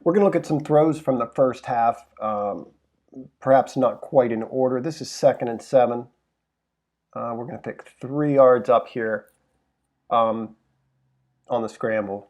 We're going to look at some throws from the first half, perhaps not quite in order. This is 2nd and 7. We're going to pick 3 yards up here on the scramble.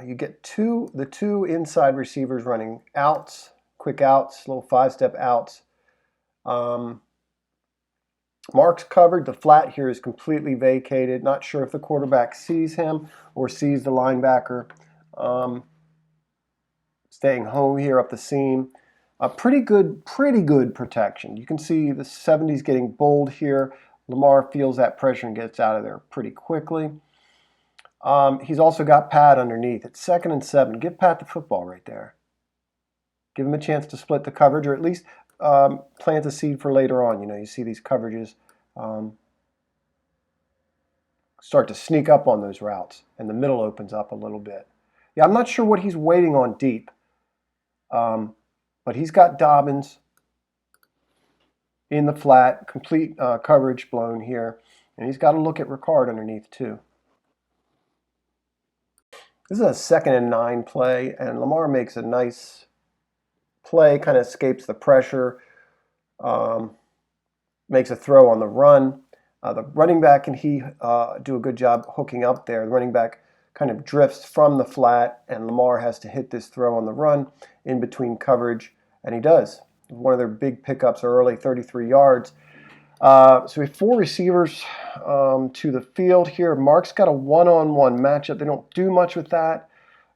You get the two inside receivers running outs, quick outs, little 5-step outs. Mark's covered. The flat here is completely vacated. Not sure if the quarterback sees him or sees the linebacker. Staying home here up the seam. Pretty good protection. You can see the 70's getting bold here. Lamar feels that pressure and gets out of there pretty quickly. He's also got Pat underneath. It's 2nd and 7. Give Pat the football right there. Give him a chance to split the coverage, or at least plant a seed for later on. You know, you see these coverages start to sneak up on those routes, and the middle opens up a little bit. Yeah, I'm not sure what he's waiting on deep, but he's got Dobbins in the flat, complete coverage blown here, and he's got to look at Ricard underneath too. This is a 2nd and 9 play, and Lamar makes a nice play, kind of escapes the pressure, makes a throw on the run. The running back and he do a good job hooking up there. The running back kind of drifts from the flat, and Lamar has to hit this throw on the run in between coverage, and he does. One of their big pickups early, 33 yards. So we have 4 receivers to the field here. Mark's got a one-on-one matchup. They don't do much with that.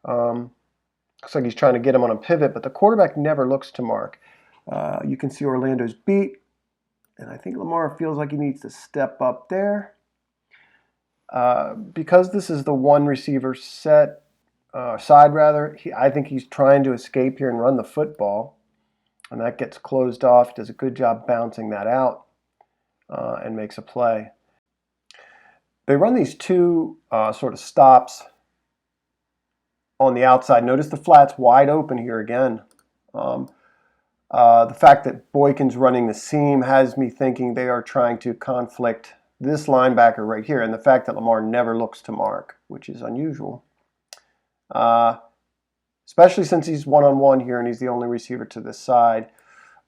Looks like he's trying to get him on a pivot, but the quarterback never looks to Mark. You can see Orlando's beat, and I think Lamar feels like he needs to step up there. Because this is the one receiver side rather, I think he's trying to escape here and run the football, and that gets closed off. Does a good job bouncing that out and makes a play. They run these 2 sort of stops on the outside. Notice the flat's wide open here again. The fact that Boykin's running the seam has me thinking they are trying to conflict this linebacker right here, and the fact that Lamar never looks to Mark, which is unusual. Especially since he's one-on-one here and he's the only receiver to this side.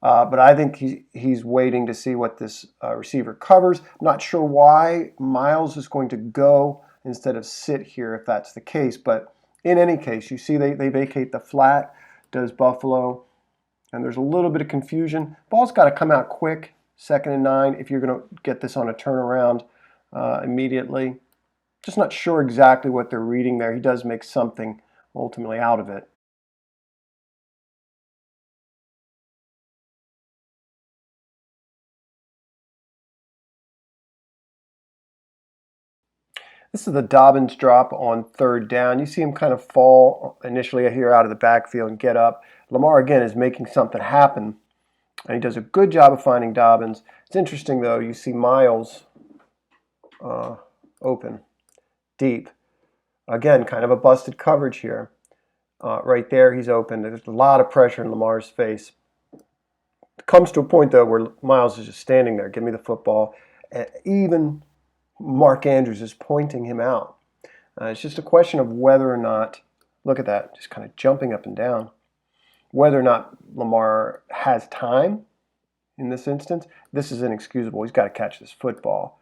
But I think he's waiting to see what this receiver covers. I'm not sure why Miles is going to go instead of sit here if that's the case. But in any case, you see they vacate the flat, does Buffalo. And there's a little bit of confusion. Ball's got to come out quick, 2nd and 9, if you're going to get this on a turnaround immediately. Just not sure exactly what they're reading there. He does make something ultimately out of it. This is the Dobbins drop on 3rd down. You see him kind of fall initially here out of the backfield and get up. Lamar, again, is making something happen, and he does a good job of finding Dobbins. It's interesting, though. You see Miles open, deep. Again, kind of a busted coverage here. Right there, he's open. There's a lot of pressure in Lamar's face. It comes to a point, though, where Miles is just standing there. Give me the football. And even Mark Andrews is pointing him out. It's just a question of whether or not, look at that, just kind of jumping up and down, whether or not Lamar has time in this instance. This is inexcusable. He's got to catch this football.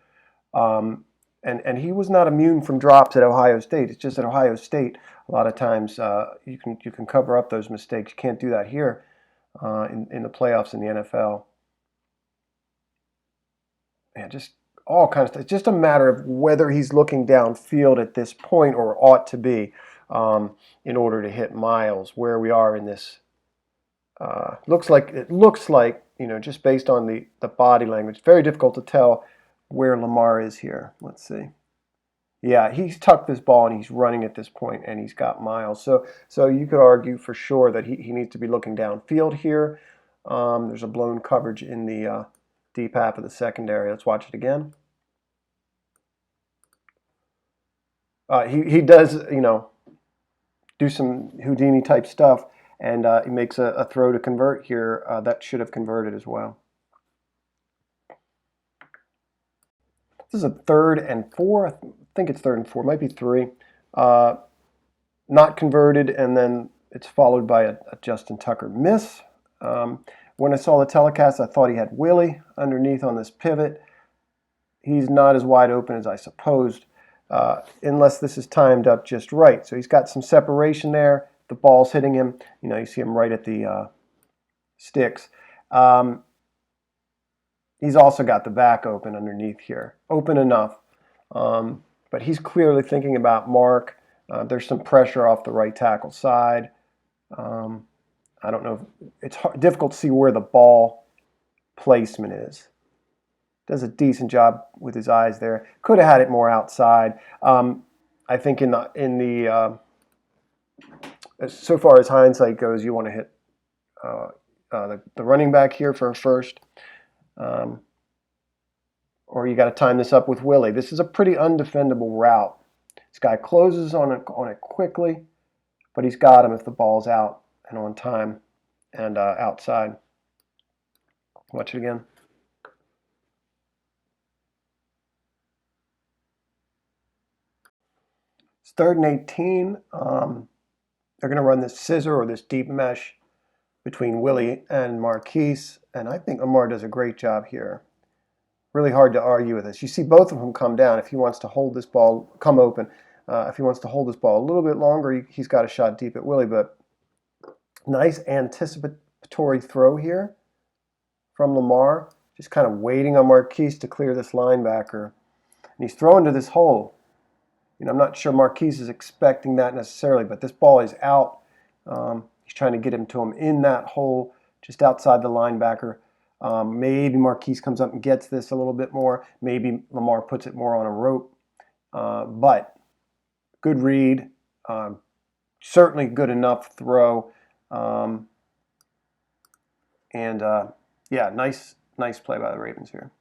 And he was not immune from drops at Ohio State. It's just at Ohio State, a lot of times you can cover up those mistakes. You can't do that here in the playoffs in the NFL. Man, just all kinds of stuff. It's just a matter of whether he's looking downfield at this point or ought to be in order to hit Miles. Where we are in this, it looks like just based on the body language, very difficult to tell where Lamar is here. Let's see. Yeah, he's tucked this ball and he's running at this point, and he's got Miles. So you could argue for sure that he needs to be looking downfield here. There's a blown coverage in the deep half of the secondary. Let's watch it again. He does, do some Houdini type stuff, and he makes a throw to convert here that should have converted as well. This is a 3rd and 4. I think it's 3rd and 4. It might be 3. not converted, and then it's followed by a Justin Tucker miss. When I saw the telecast, I thought he had Willie underneath on this pivot. He's not as wide open as I supposed, unless this is timed up just right. So he's got some separation there. The ball's hitting him. You see him right at the sticks. He's also got the back open underneath here, open enough. But he's clearly thinking about Mark. There's some pressure off the right tackle side. I don't know. It's difficult to see where the ball placement is. Does a decent job with his eyes there. Could have had it more outside. I think so far as hindsight goes, you want to hit the running back here for a first. Or you got to time this up with Willie. This is a pretty undefendable route. This guy closes on it quickly, but he's got him if the ball's out and on time and outside. Watch it again. It's 3rd and 18. They're going to run this scissor or this deep mesh between Willie and Marquise, and I think Lamar does a great job here. Really hard to argue with this. You see both of them come down. If he wants to hold this ball, come open. If he wants to hold this ball a little bit longer, he's got a shot deep at Willie. But nice anticipatory throw here from Lamar. Just kind of waiting on Marquise to clear this linebacker. And he's throwing to this hole. I'm not sure Marquise is expecting that necessarily, but this ball is out. He's trying to get him to him in that hole just outside the linebacker. Maybe Marquise comes up and gets this a little bit more. Maybe Lamar puts it more on a rope. But good read. Certainly good enough throw. Yeah, nice play by the Ravens here.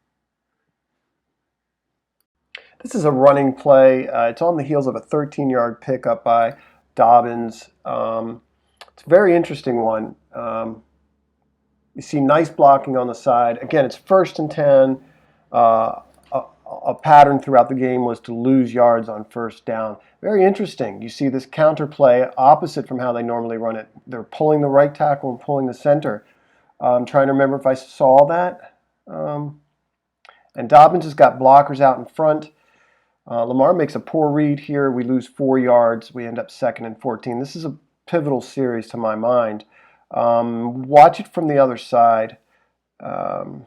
This is a running play. It's on the heels of a 13-yard pickup by Dobbins. It's a very interesting one. You see nice blocking on the side. Again, it's 1st and 10. A pattern throughout the game was to lose yards on 1st down. Very interesting. You see this counter play opposite from how they normally run it. They're pulling the right tackle and pulling the center. I'm trying to remember if I saw that. And Dobbins has got blockers out in front. Lamar makes a poor read here. We lose 4 yards. We end up 2nd and 14. This is a pivotal series to my mind. Watch it from the other side. Again,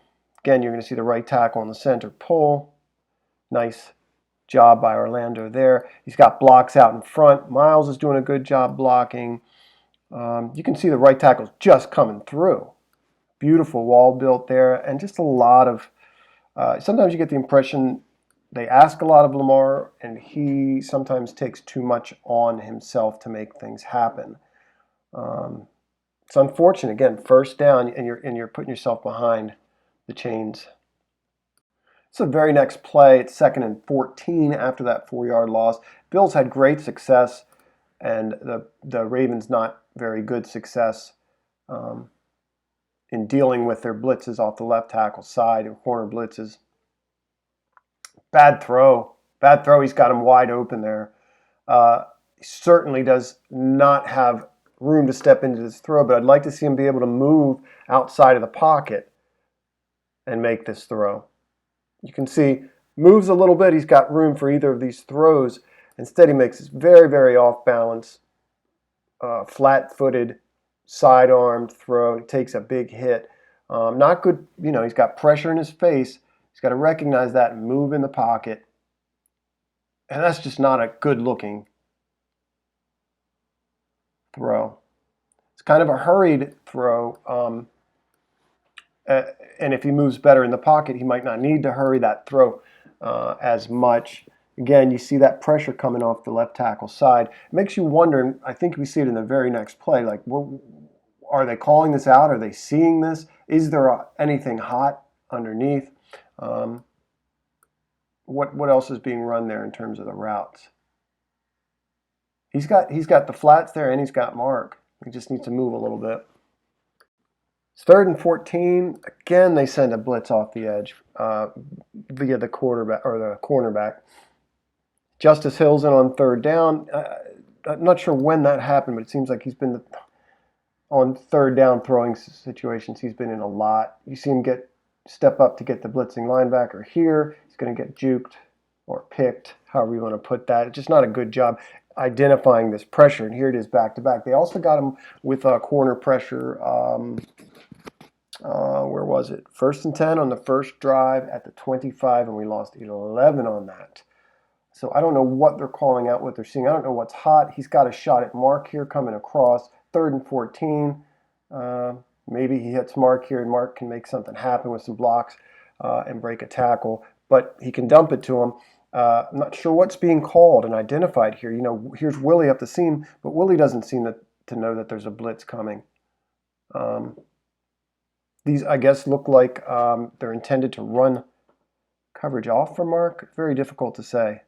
you're going to see the right tackle in the center pull. Nice job by Orlando there. He's got blocks out in front. Miles is doing a good job blocking. You can see the right tackle's just coming through. Beautiful wall built there, and just a lot of sometimes you get the impression they ask a lot of Lamar, and he sometimes takes too much on himself to make things happen. It's unfortunate. Again, 1st down, and you're putting yourself behind the chains. It's the very next play. It's 2nd and 14 after that 4-yard loss. Bills had great success, and the Ravens not very good success in dealing with their blitzes off the left tackle side or corner blitzes. Bad throw. He's got him wide open there. He certainly does not have room to step into this throw, but I'd like to see him be able to move outside of the pocket and make this throw. You can see, moves a little bit. He's got room for either of these throws. Instead, he makes this very, very off-balance, flat-footed, side-armed throw. He takes a big hit. Not good. He's got pressure in his face. He's got to recognize that and move in the pocket. And that's just not a good-looking throw. It's kind of a hurried throw. And if he moves better in the pocket, he might not need to hurry that throw as much. Again, you see that pressure coming off the left tackle side. It makes you wonder, and I think we see it in the very next play, like, are they calling this out? Are they seeing this? Is there anything hot underneath? What else is being run there in terms of the routes? He's got the flats there, and he's got Mark. He just needs to move a little bit. It's 3rd and 14. Again, they send a blitz off the edge via the quarterback or the cornerback. Justice Hill's in on 3rd down. I'm not sure when that happened, but it seems like he's been on third down throwing situations. He's been in a lot. You see him step up to get the blitzing linebacker here. He's going to get juked or picked, however you want to put that. It's just not a good job identifying this pressure. And here it is back to back. They also got him with corner pressure. Where was it? 1st and 10 on the first drive at the 25, and we lost 11 on that. So I don't know what they're calling out, what they're seeing. I don't know what's hot. He's got a shot at Mark here coming across. 3rd and 14. Maybe he hits Mark here, and Mark can make something happen with some blocks and break a tackle. But he can dump it to him. I'm not sure what's being called and identified here. You know, here's Willie up the seam, but Willie doesn't seem to know that there's a blitz coming. These, I guess, look like they're intended to run coverage off for Mark. Very difficult to say.